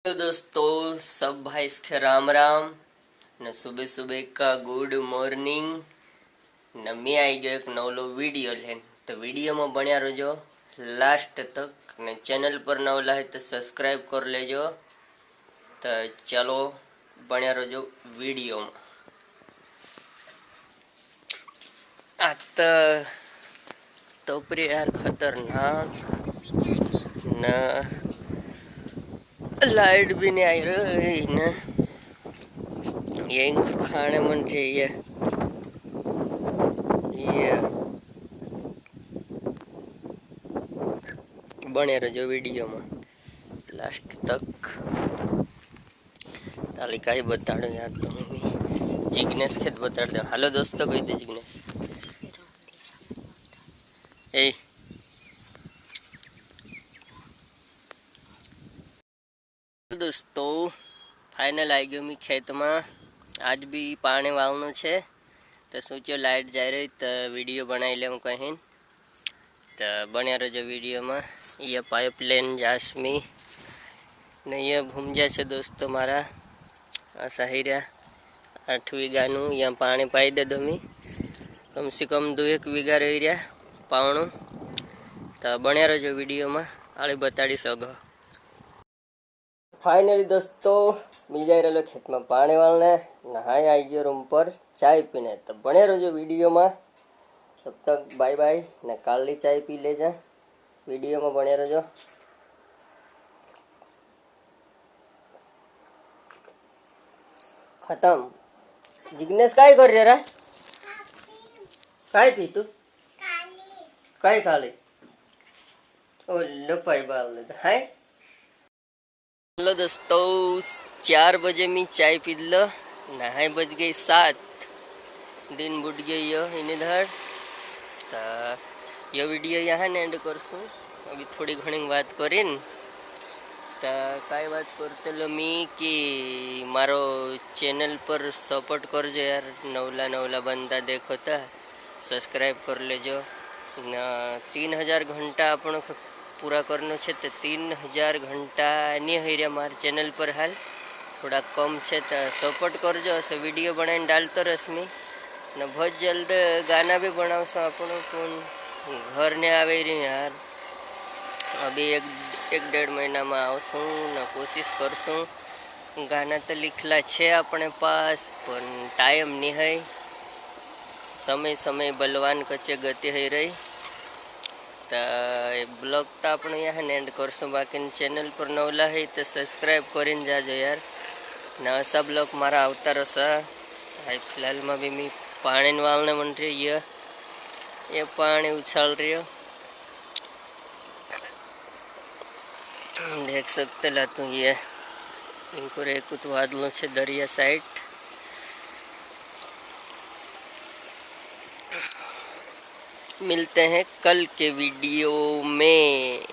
तो दोस्तों सब भाई इसके राम राम ने सुबह सुबह का गुड मॉर्निंग ने मैं आई गयो एक नवलो वीडियो लेन। तो वीडियो में बन्या रहो लास्ट तक ने चैनल पर नवला है तो सब्सक्राइब कर लेजो। तो चलो बन्या रहो वीडियो में। आ तो यार खतरनाक न लाइट भी नहीं आई रही न ये खाने मन चाहिए ये बने रहो वीडियो में लास्ट तक। तालिका ही बता दो यार तुम जिग्नेश खेत बता दो। हेलो दोस्तों कही दे जिग्नेश ए दोस्तों फाइनल आई गयो मैं खेत में। आज भी पानी वालू है तो सोचो लाइट जा रही तो वीडियो बनाई ले कहीं। तो बने रहो वीडियो में। ये पाइपलाइन जासमी ने ये भूमजा है दोस्तों मारा आ सहीरा 8 वीघानु यहाँ पानी पाई दे दो। मी कम से कम 2-1 वीघा रही रहा पावणु। तो बने रहो वीडियो में आली बताड़ी सको। फाइनली दोस्तों मैं जा रहा खेत में पानी वालने नहाई आई गयो रूम पर चाय पीने। तो बने रहो वीडियो में। तब तक बाय बाय ने काली चाय पी ले जा वीडियो में बने रहो। खत्म। जिग्नेश काय कर रहा है? काय पी तू काय काली ओ लो पाई बाल ले है। हेलो दोस्तों 4 बजे मैं चाय पी लो नहाई बज गई 7 दिन बुट गई यो इन इधर। तो ये वीडियो यहाँ एंड करसूँ। अभी थोड़ी घणी बात करीन तो कई बात करते लो मी कि मारो चैनल पर सपोर्ट करजो यार। नवला बंदा देखो तो सब्सक्राइब कर लेजो। 3000 घंटा अपन पूरा करनो छे तो 3000 घंटा नहीं हो रहा मार चैनल पर हाल थोड़ा कम है। तो सपोर्ट करजो। ऐसे वीडियो बनाने डालतो रश्मि न बहुत जल्द गाना भी बनावशो अपन घर ने आवे रही यार। अभी 1-1.5 महीना में आवशू न कोशिश करशू। गाना तो लिखला है अपने पास पर टाइम नहीं है। समय बलवान कच्चे गति है रही। तो ब्लॉग तो अपने यहाँ एंड करशू। बाकी चैनल पर नवला है तो सब्सक्राइब करीन जाजो यार। न सब ब्लॉग मारा आवता रसा। फिलहाल में भी मैं पानी वालने मन रही ये पानी उछाल रही हो देख सकते ला तू। ये इनको रेकुत वादलों से दरिया साइड। मिलते हैं कल के वीडियो में।